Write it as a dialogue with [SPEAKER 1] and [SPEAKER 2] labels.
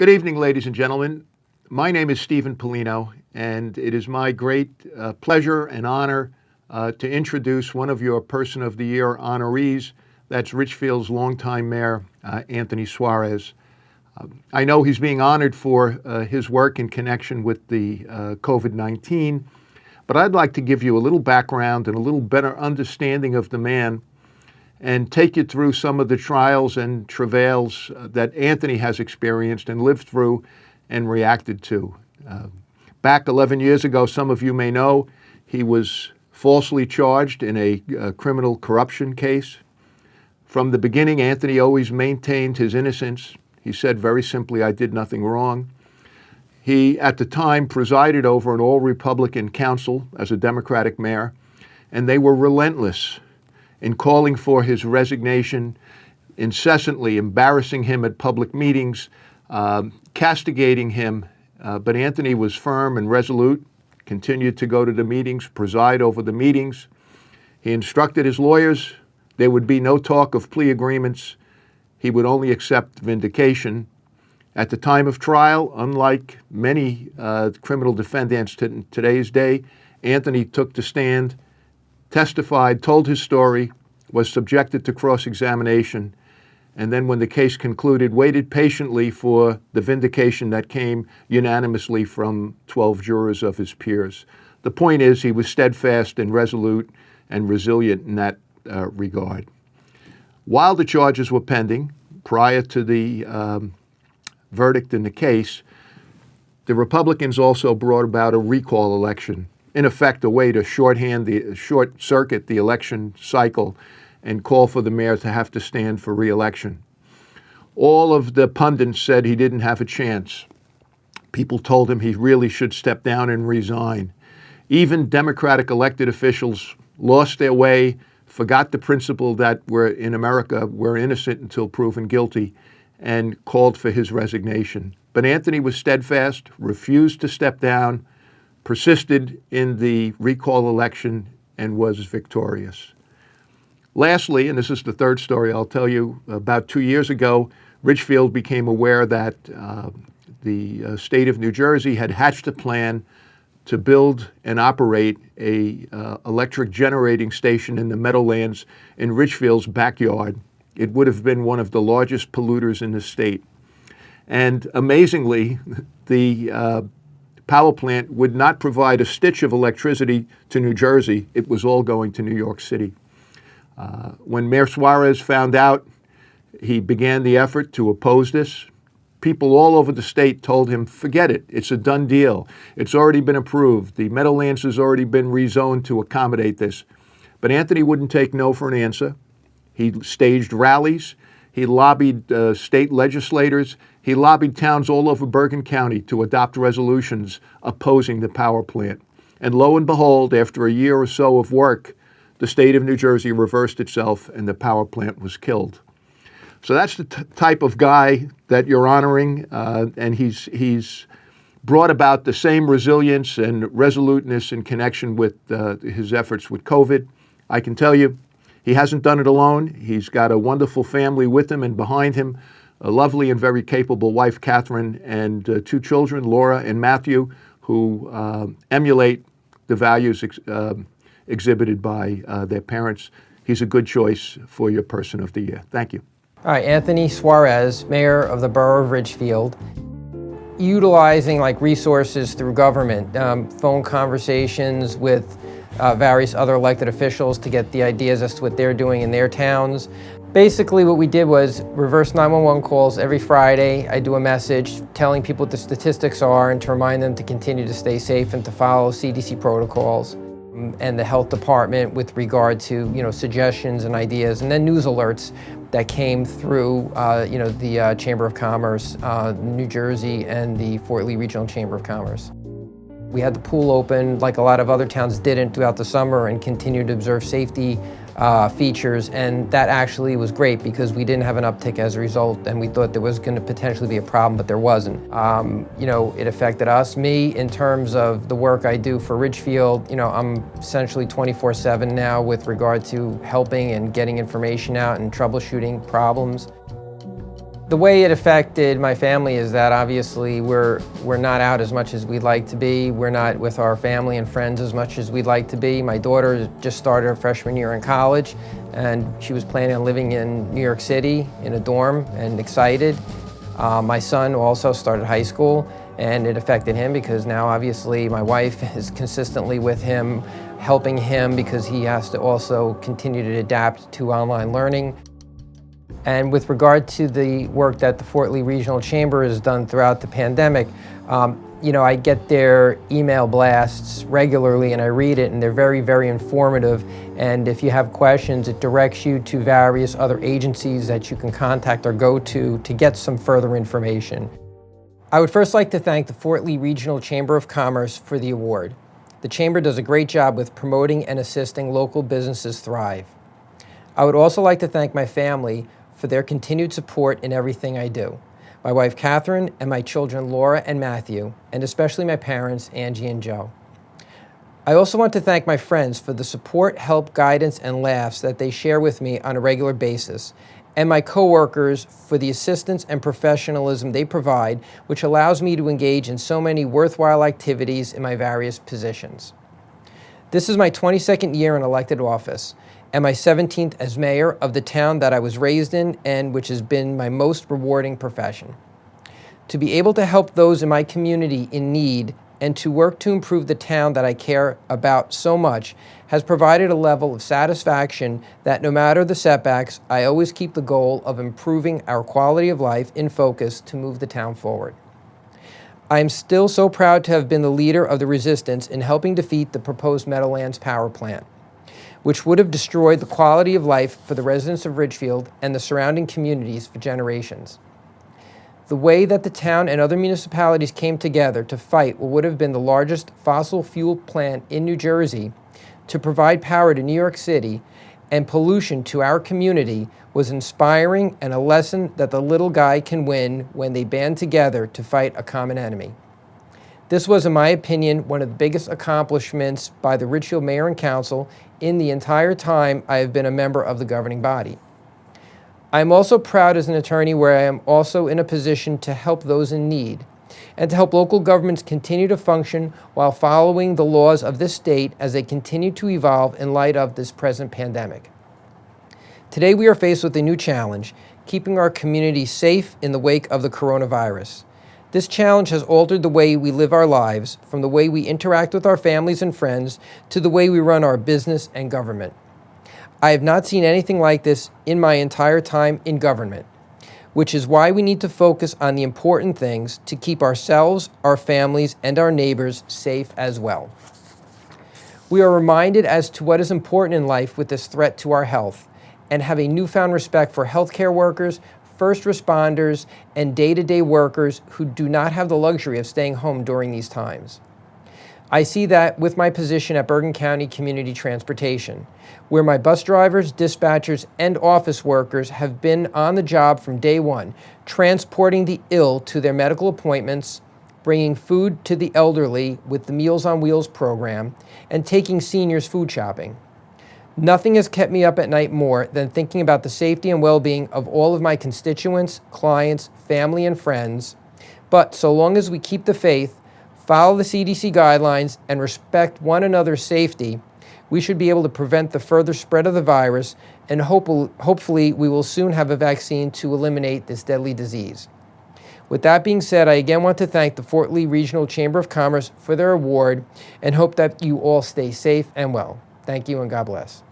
[SPEAKER 1] Good evening, ladies and gentlemen. My name is Stephen Polino, and it is my great pleasure and honor to introduce one of your Person of the Year honorees. That's Richfield's longtime mayor, Anthony Suarez. I know he's being honored for his work in connection with the COVID-19, but I'd like to give you a little background and a little better understanding of the man and take you through some of the trials and travails that Anthony has experienced and lived through and reacted to. Back 11 years ago, some of you may know, he was falsely charged in a criminal corruption case. From the beginning, Anthony always maintained his innocence. He said very simply, "I did nothing wrong." He, at the time, presided over an all-Republican council as a Democratic mayor, and they were relentless in calling for his resignation, incessantly embarrassing him at public meetings, castigating him. But Anthony was firm and resolute, continued to go to the meetings, preside over the meetings. He instructed his lawyers there would be no talk of plea agreements. He would only accept vindication. At the time of trial, unlike many criminal defendants to today's day, Anthony took the stand, testified, told his story, was subjected to cross-examination, and then when the case concluded, waited patiently for the vindication that came unanimously from 12 jurors of his peers. The point is, he was steadfast and resolute and resilient in that regard. While the charges were pending, prior to the verdict in the case, the Republicans also brought about a recall election. In effect, a way to short-circuit the election cycle and call for the mayor to have to stand for re-election. All of the pundits said he didn't have a chance. People told him he really should step down and resign. Even Democratic elected officials lost their way, forgot the principle that in America, we're innocent until proven guilty, and called for his resignation. But Anthony was steadfast, refused to step down, persisted in the recall election, and was victorious. Lastly, and this is the third story I'll tell you, about 2 years ago, Richfield became aware that the state of New Jersey had hatched a plan to build and operate a electric generating station in the Meadowlands in Richfield's backyard. It would have been one of the largest polluters in the state. And amazingly, the power plant would not provide a stitch of electricity to New Jersey. It was all going to New York City. When Mayor Suarez found out, he began the effort to oppose this. People all over the state told him, forget it, it's a done deal. It's already been approved. The Meadowlands has already been rezoned to accommodate this. But Anthony wouldn't take no for an answer. He staged rallies. He lobbied state legislators. He lobbied towns all over Bergen County to adopt resolutions opposing the power plant. And lo and behold, after a year or so of work, the state of New Jersey reversed itself and the power plant was killed. So that's the type of guy that you're honoring, and he's brought about the same resilience and resoluteness in connection with his efforts with COVID. I can tell you, he hasn't done it alone. He's got a wonderful family with him and behind him, a lovely and very capable wife, Catherine, and 2 children, Laura and Matthew, who emulate the values exhibited by their parents. He's a good choice for your Person of the Year. Thank you.
[SPEAKER 2] All right, Anthony Suarez, mayor of the borough of Richfield, utilizing resources through government, phone conversations with various other elected officials to get the ideas as to what they're doing in their towns. Basically what we did was reverse 911 calls every Friday. I do a message telling people what the statistics are and to remind them to continue to stay safe and to follow CDC protocols. And the health department with regard to suggestions and ideas, and then news alerts that came through the Chamber of Commerce, New Jersey, and the Fort Lee Regional Chamber of Commerce. We had the pool open like a lot of other towns didn't throughout the summer and continued to observe safety features, and that actually was great because we didn't have an uptick as a result, and we thought there was going to potentially be a problem, but there wasn't. It affected me in terms of the work I do for Richfield. I'm essentially 24/7 now with regard to helping and getting information out and troubleshooting problems. The way it affected my family is that obviously we're not out as much as we'd like to be. We're not with our family and friends as much as we'd like to be. My daughter just started her freshman year in college, and she was planning on living in New York City in a dorm and excited. My son also started high school, and it affected him because now obviously my wife is consistently with him, helping him because he has to also continue to adapt to online learning. And with regard to the work that the Fort Lee Regional Chamber has done throughout the pandemic, I get their email blasts regularly and I read it, and they're very, very informative. And if you have questions, it directs you to various other agencies that you can contact or go to get some further information. I would first like to thank the Fort Lee Regional Chamber of Commerce for the award. The Chamber does a great job with promoting and assisting local businesses thrive. I would also like to thank my family for their continued support in everything I do. My wife, Catherine, and my children, Laura and Matthew, and especially my parents, Angie and Joe. I also want to thank my friends for the support, help, guidance, and laughs that they share with me on a regular basis, and my coworkers for the assistance and professionalism they provide, which allows me to engage in so many worthwhile activities in my various positions. This is my 22nd year in elected office, and my 17th as mayor of the town that I was raised in and which has been my most rewarding profession. To be able to help those in my community in need and to work to improve the town that I care about so much has provided a level of satisfaction that no matter the setbacks, I always keep the goal of improving our quality of life in focus to move the town forward. I am still so proud to have been the leader of the resistance in helping defeat the proposed Meadowlands power plant, which would have destroyed the quality of life for the residents of Ridgefield and the surrounding communities for generations. The way that the town and other municipalities came together to fight what would have been the largest fossil fuel plant in New Jersey to provide power to New York City and pollution to our community was inspiring and a lesson that the little guy can win when they band together to fight a common enemy. This was, in my opinion, one of the biggest accomplishments by the Ridgefield Mayor and Council in the entire time I have been a member of the governing body. I am also proud as an attorney where I am also in a position to help those in need and to help local governments continue to function while following the laws of this state as they continue to evolve in light of this present pandemic. Today we are faced with a new challenge, keeping our community safe in the wake of the coronavirus. This challenge has altered the way we live our lives, from the way we interact with our families and friends to the way we run our business and government. I have not seen anything like this in my entire time in government, which is why we need to focus on the important things to keep ourselves, our families, and our neighbors safe as well. We are reminded as to what is important in life with this threat to our health, and have a newfound respect for healthcare workers, first responders, and day-to-day workers who do not have the luxury of staying home during these times. I see that with my position at Bergen County Community Transportation, where my bus drivers, dispatchers, and office workers have been on the job from day one, transporting the ill to their medical appointments, bringing food to the elderly with the Meals on Wheels program, and taking seniors food shopping. Nothing has kept me up at night more than thinking about the safety and well-being of all of my constituents, clients, family, and friends. But so long as we keep the faith, follow the CDC guidelines, and respect one another's safety, we should be able to prevent the further spread of the virus, and hopefully we will soon have a vaccine to eliminate this deadly disease. With that being said, I again want to thank the Fort Lee Regional Chamber of Commerce for their award and hope that you all stay safe and well. Thank you and God bless.